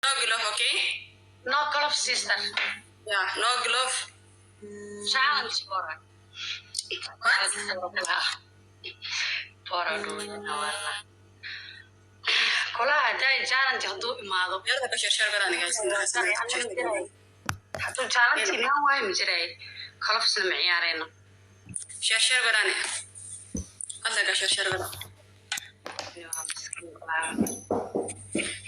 No glove, okay? No glove, sister. Yeah, no glove. Challenge for her. What? For her doing wala. Kulaha day challenge haduu imaado. Yalla ka share garaan guys. Haduu challenge inaan waay ma jiray. Qalabsna ma ciyaareyna. Share garaan. Alla ka share garaan.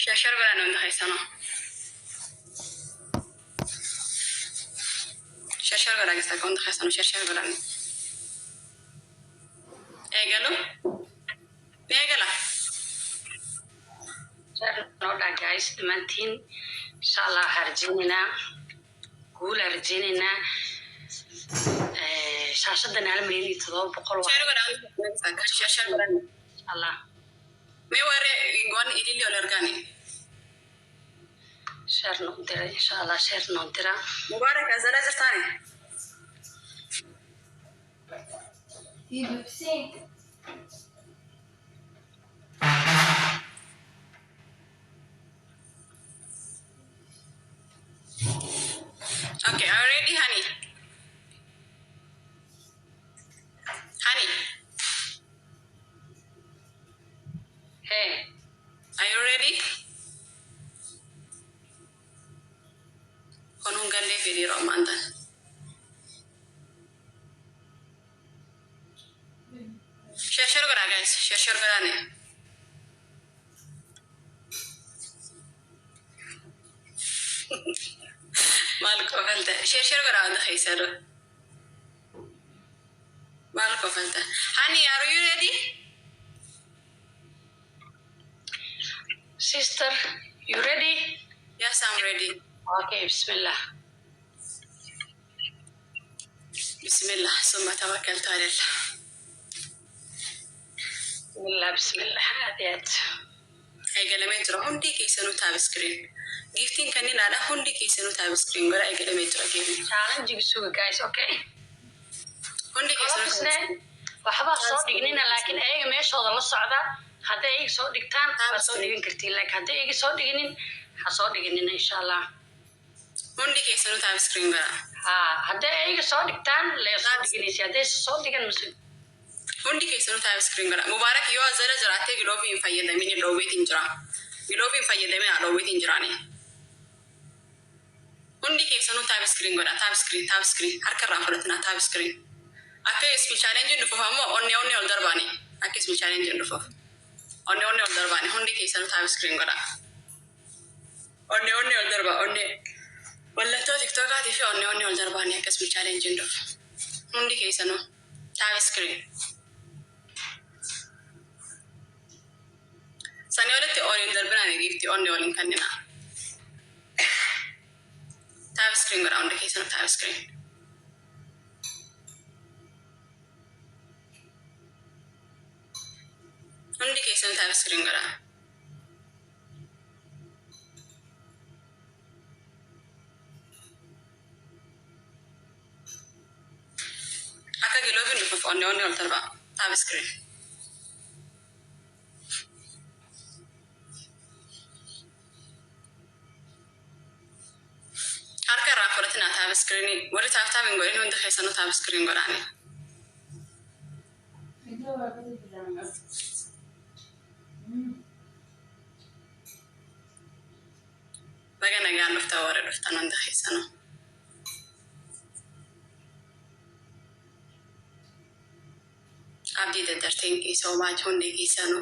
Share garaan oo haysano. Share garaan gasta koon haysano share garaan. Eegalo. Eegala. Noda guys, dhammaantiin inshallah harjinina guul harjinina shaashadan 1,700,000 share garaan share garaan inshallah me ware gon ilili olergani share no dira inshallah share no dira mubarak azala jirtani Okay, are you ready, honey? Honey, hey are you ready? Konun galle fidi romantan. Share gara guys, share gara ne. Malko falta. Share gara anda khaysaro. Malko falta. Honey, are you ready? sister, you ready? Yes, I'm ready. Okay, bismillah. Bismillah, summa tawakkaltu ala Allah. Bismillah. Adiyat. Ay galametro hundi kaysanu tab screen. Gifting kanina ada hundi kaysanu tab screen gara ay galametro game. Challenge suga guys, okay? Hundi kaysanu. waxba soo dhignina laakiin ayaga meeshooda la socda haday ay soo dhigtaan waa soo dhigin kartiin laakiin haday ay soo dhiginin ha soo dhiginina insha Allah hundi kaysanu tab screen gara haday ay soo dhigtaan la soo dhiginaysa haday soo dhigan musu hundi kaysanu tab screen gara mubarak yo azara jarate gilofi fayyada mini dowwetin jira gilofi fayyada me dowwetin jirani hundi kaysanu tab screen gara tab screen harka raafadatna tab screen Akka speech challenge ndu famo onne ol darbani akka speech challenge ndu famo onne ol darbani hundi kaysanu tab screen gara onne ol darba onne walla to tiktok ati fi onne ol darbani akka speech challenge ndu hundi kaysanu tab screen sani olete ol darbana ne gifti onne ol kanina tab screen gara hundi kaysanu tab screen hundi kaysanu tab screen gara akka gilofi ndu famo onne ol darba tab screen harka raafadatna tab screen wali tab ngori hundi kaysanu tab screen gara ne bagana gaan lufta wara lufta non dakhaysan abdi dadar thank you so much hundi kaysanu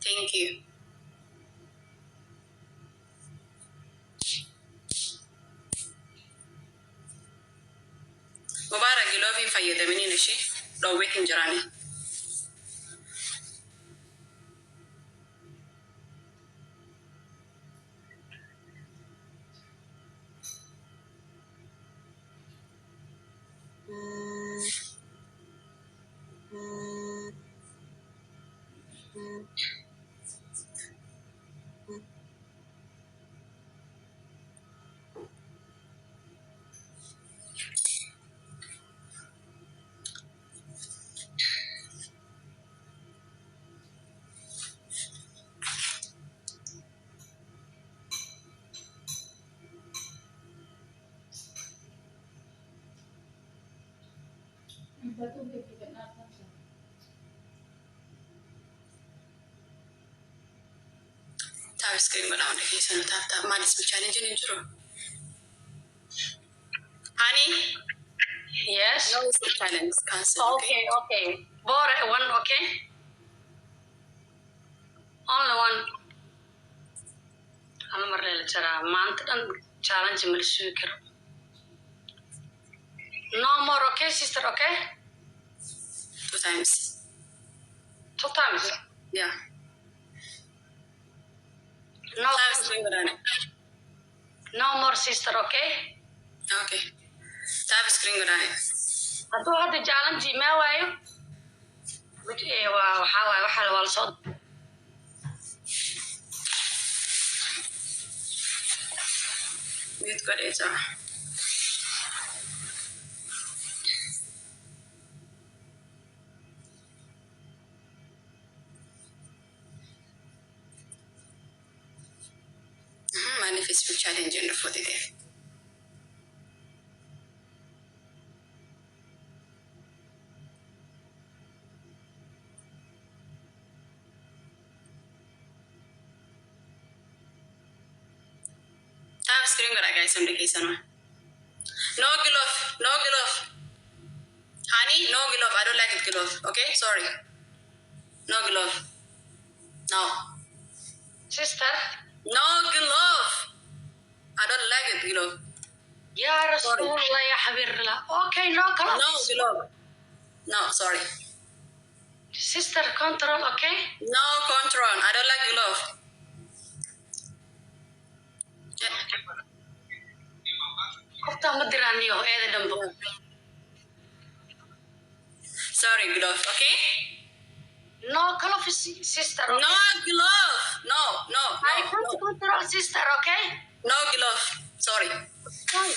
thank you mubarak gilofi fayyada mini nashi dowwetin jirani Tap screen go down. Okay, so tap. Man, it's challenge in intro. Honey, Yes. no, it's challenge. Cancel. Okay. Bore one, okay? Only one. Hal mar la jara maanta dhan challenge ma la sugi karo. No more, okay, sister, okay? 2 times. 2 times. Yeah. No, Tap screen go down. no more, sister, okay? Okay. Tap screen go down. Hadduu hadda challenge ma waayo. Waxaa waaye waxaa la wala soo Mute go data. Manifest challenge in the 40 day. Tap screen go down, guys. On the case, no glove. No glove. Honey, no glove. I don't like it glove. Okay, sorry. No glove. No. sister. No glove. I don't like it glove. Ya Rasulallah, ya Habibullah. Okay, no color. No glove. No, sorry. Sister, control, okay? No control. I don't like glove. Qofta ma diraniyo eeda dhanbo. Sorry, glove. Okay. No color, sister. Okay? No glove. No, no, I no, can't no. control, sister, okay? No glove. Sorry. Sorry.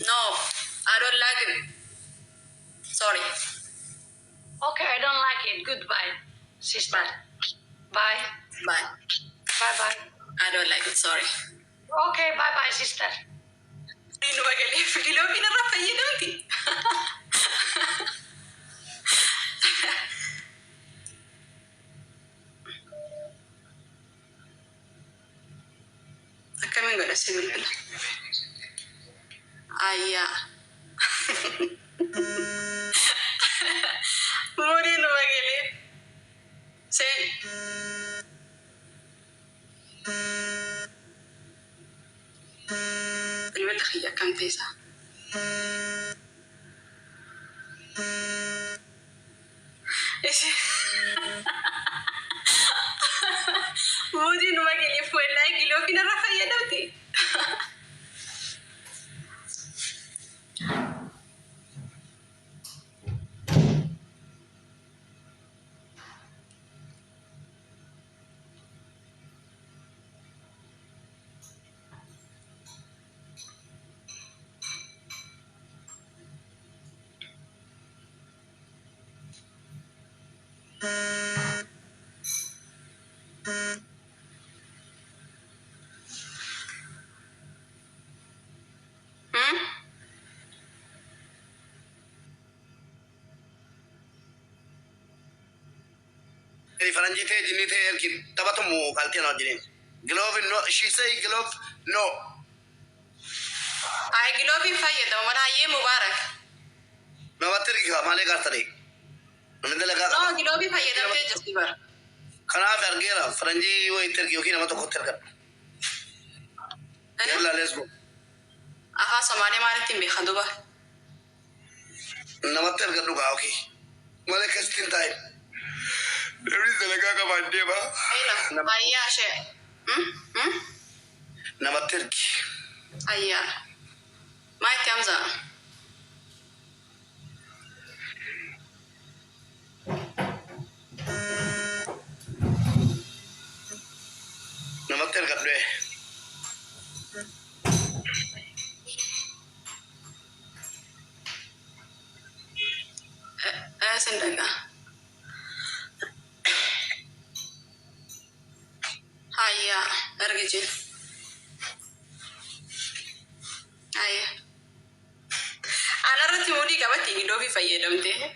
No, I don't like it. Sorry. Okay, I don't like it. Goodbye, sister. Bye. Bye. Bye. I don't like it. Sorry. Okay, bye, sister. Dino magali filo pinarafa yidamti. Akamin gada sibil bila. Aya. Dino magali. Say. الولد خيا كم تيسا مودي نما قلي فوق لا يقلو فينا رفايا دوتي Faranjite jinite erkin tabatamu kaltena jinin. Glove no, she say glove no. ay glove fayya da wala ye mubarak Nawatir ki male gartare. Namindala ga. no glove fayya da te jasibar Kana fargera faranji wo iter ki okina mato kotter gar. Yalla let's go. aha somali maritin bi khaduba Nawatir ga duga okay. Male kastin tay. Namindala ga ka bande ba. ayla ayya she Nawatir ki. ayya mai tamza Nawatir ga dwe. sendaga ayya argijin ayya ana rati مودي كبتي دو في فيدمتي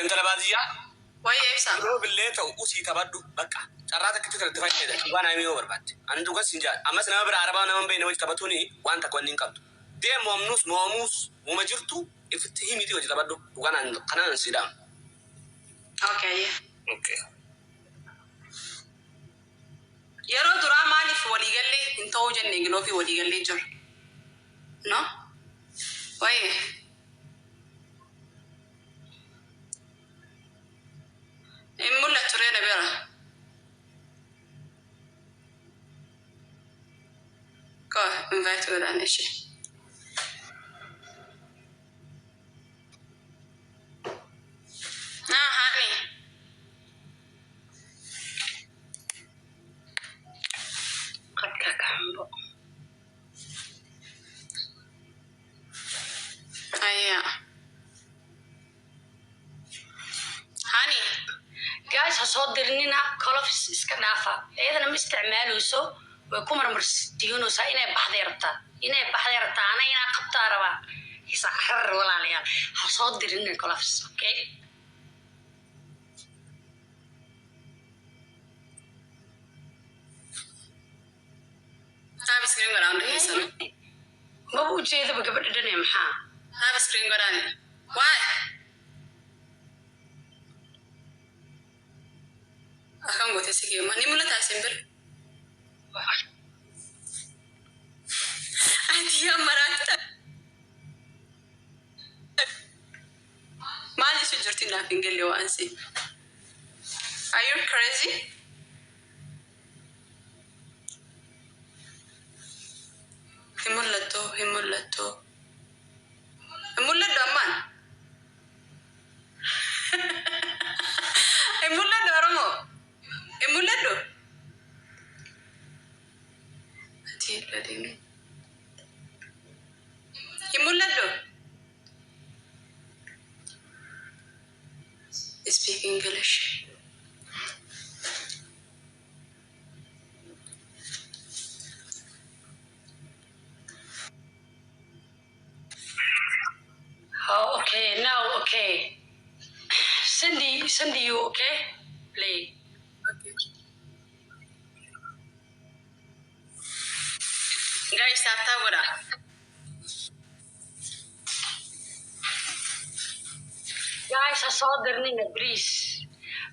انت لبادية وهي إبسا لو بالله توقوسي تبدو بقى شراتك كتير تفاي كده وانا ايمي وبربات انا دوغا سنجا اما سنا بر عربا انا من بين وجه تبتوني وانت كونين كنت دي موموس ومجرتو افتهي ميتي وجه تبدو وانا قنان سيدام اوكي اوكي يرو درا مالي في ولي قال لي انت وجن نيجلو في ولي قال لي جر نو وهي إمولا ترينا بيرا كو invite ولا نشي هاني قد كعمبو أيوة هاني guys هصدرنينا كلفس اسكا دافا ايدنا ما استعمالوسو way ku marmarsiinaysaa inay baxday rabtaa ana inaan qabtaa rabaa isa xar walaalayaal ha soo dirin kolafs okay تابع سكرين قرآن ده يسمع ma u jeedaba gabadha dhanay maxaa تابع سكرين قرآن واي أكمل قلت سكيم ما نملة تاسمبر أنتي يا مرات ما لي شجرتي نافين قال لي وانسي Are you crazy? Himulato aman himulato oromo himulato ati ladini himulato speak English oh okay now okay Cindy you okay play guys tap gora guys ha soo dirnina please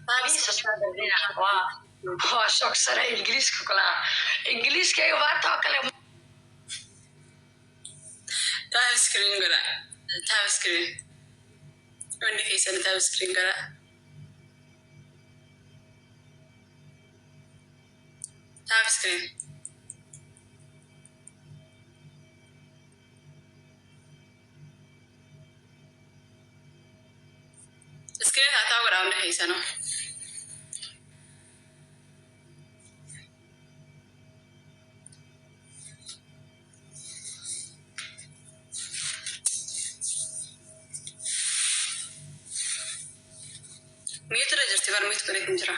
ha soo dirnina waa shock sare ingiriiska kala ingiriiska ay wato kale tap screen gora tap screen wanda kai san tap screen gora tap screen screen hata gora wanda kai sano ميوت رجعتي بار ميوت كنت نجرا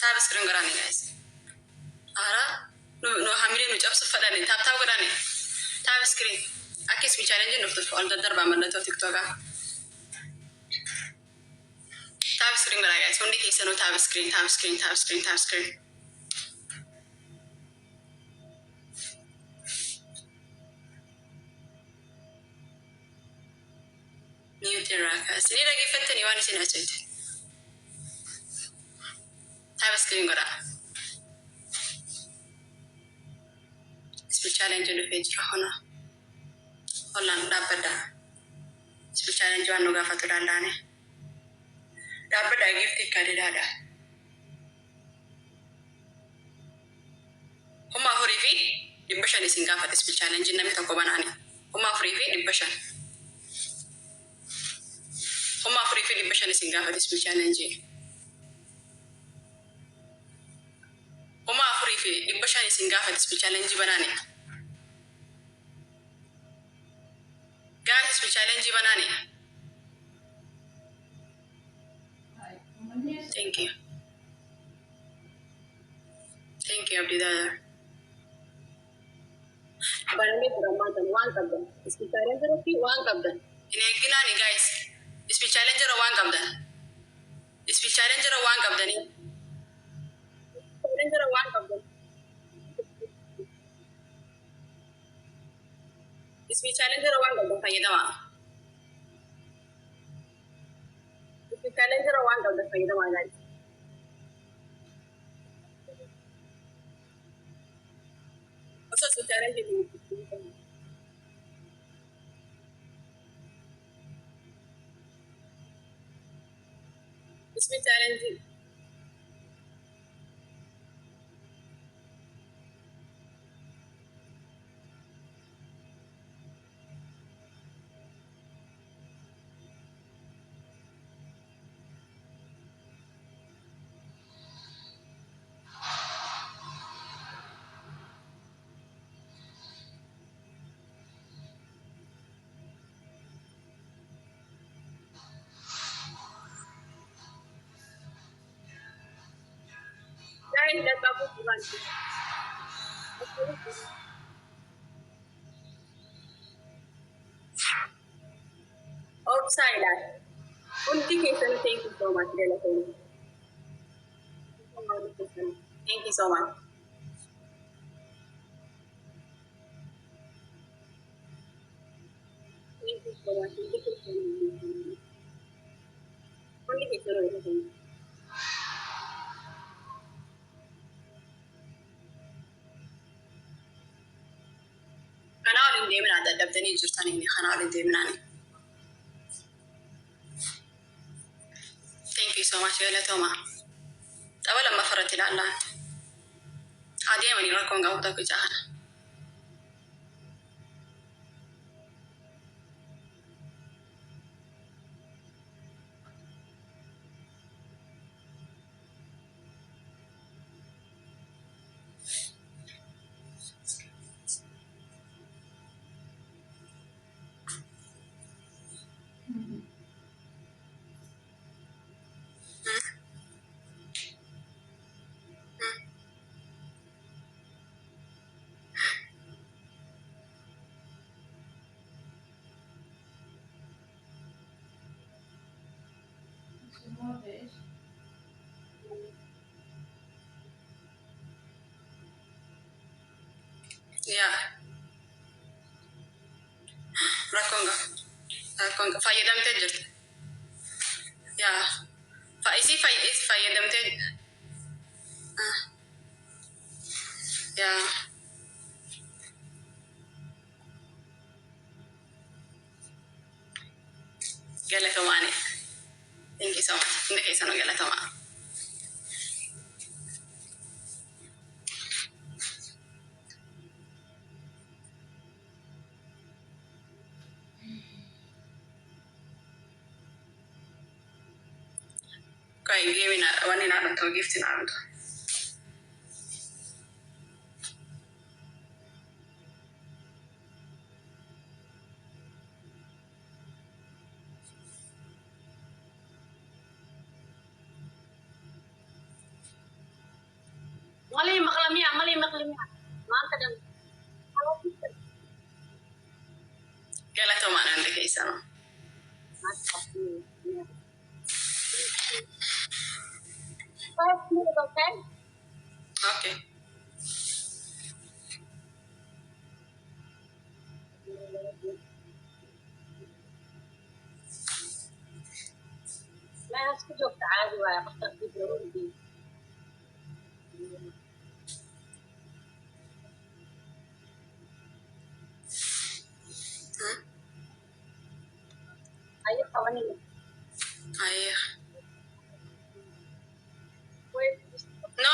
تاب سكرين قراني guys أرا نو حاملين نجاب سفراني تاب قراني تاب سكرين أكيد في challenge نفتح على الدرب عملنا تو تيك توكا تاب سكرين قراني guys وندي كيسة نو تاب سكرين ميوت الراكا سنين لقي فتني وأنا سنة أجد تاب سكرين قراني speech challenge no page rahona holland dabada speech challenge wanu ga fatu dandane dabada gift kadi dada homa horifi dimbashan singa fatu speech challenge nami to ko banani homa horifi dimbashan homa horifi dimbashan singa fatu speech challenge في إبشاني سنجافة سبيشالنجي بناني guys سبيشالنجي بناني thank you Abdi Dada Barangay Ramatan one kabdan Challenger fi one kabdan ini ginani guys Challenger one kabdan Challenger one kabdan Challenger one kabdan Challenger one kabdan fayyadama Challenger one kabdan fayyadama guys also challenge challenge guys that's about to run outside thank you so much thank you so much thank you so much خناول دي من هذا دبتني جرتني خناول دي من أنا thank you so much يا توما أولا ما فرت إلى الله عادي من يراكم قاعدة كجاهنا Yeah. Rakonga. Fayyadamtee jirti. Yeah. Isii fayyadamtee. Yeah. Galatomaani. Thank you so much. Hundi keessanuu galatomaa. Kai game na wani na runto gift na runto. مالي مقلمية ما أنت دم Galatomaa hundi keessanuu. Okay. لا أسكت عادي ولا قصة في أي قوانين Ayah. وين No.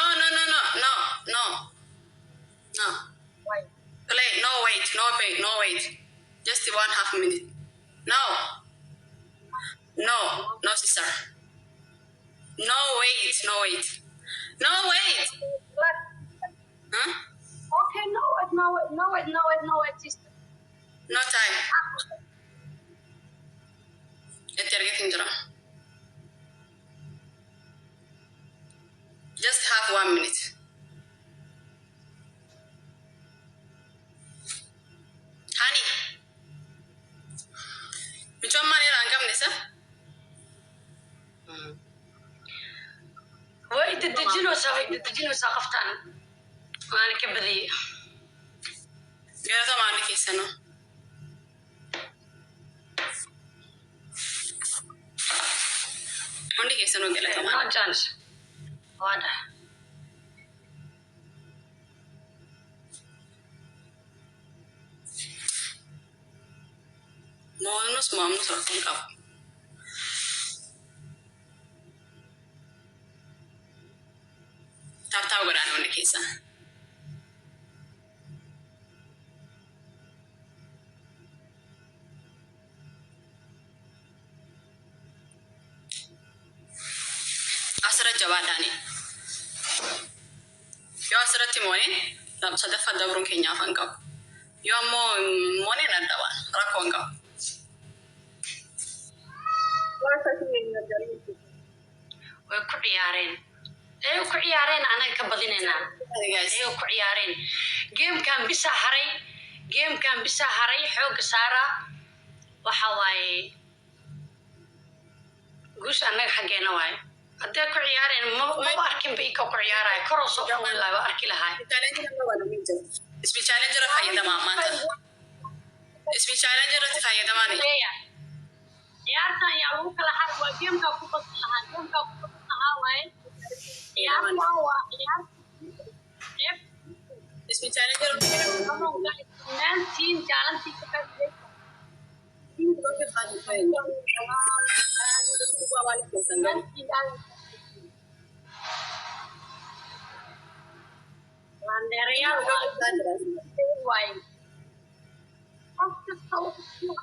وين Play. No wait. Just 1/2 minute. No, sister. No wait. لا Huh? Okay, no it, sister. No time. It's getting drunk. Just have 1 minute. Honey. Which one man you're on Nisa? Wait, did you know Sakaftan? Monica Badi. You're the man who is no. Only case no get like a man. No chance. What? Mom's or think up. Tap go down on the case. Asra Javadani. You are Sara Timoni, Sadafa Dabron Kenya Fanka. You are more money than the one, Rakonga. Way ku ciyaareen anaga ka badinayna ku ciyaareen gamekan bisa haray xoog saara waxa waaye guush anaga xageena waaye hadday ku ciyaareen ma arkin bay ka ku ciyaaray koro soo fuul laba arki lahaay isbi challenger fayda maanta isbi challenger fayda maani ciyaartan yaa lagu kala xaq waa gameka ku badlahaa waaye ciyaartan waa ciyaar isbi challenger team jaalantii ka qeybgalay Landereyaal waaye qof kasta wuxuu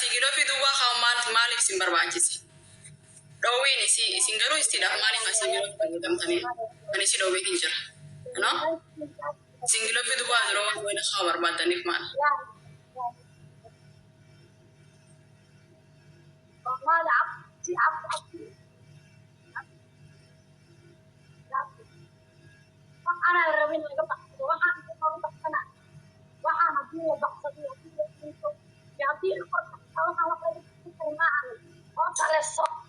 sigilo fi duwa khaw malik simbar bajisi dowini si singalo istida malik sigilo tamtani ani si dowi hinjira no singilo fi duwa ro wena khabar badani mal أنا الربين اللي قطع وحنا بحثنا وحنا فيه بحثنا يعطيه القطع وحنا وقت معنا قطع للصف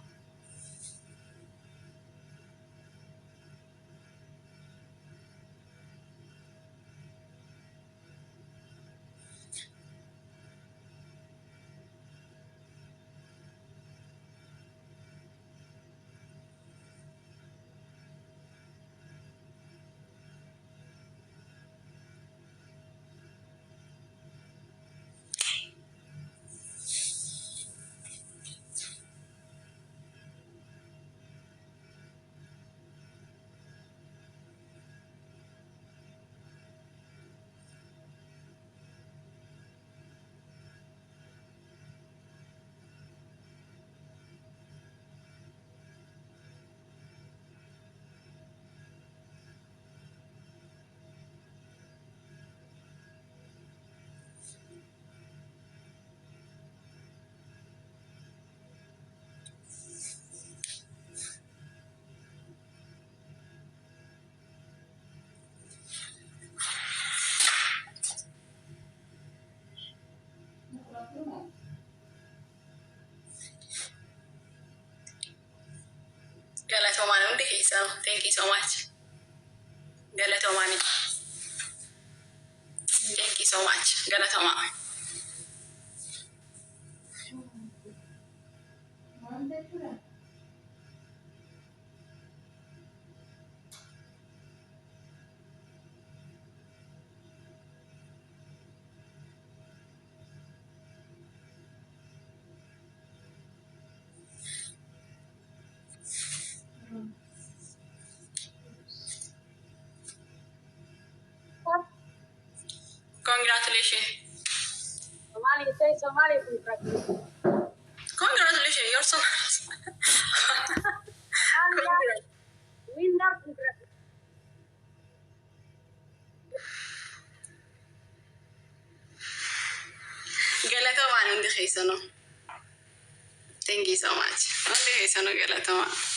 Thank you so much. Galatomani. Thank you so much. Galatoma. Congratulations. Somali, say Somali. Congratulations. You're so Winner. Galatoma. Thank you so much. Galatoma.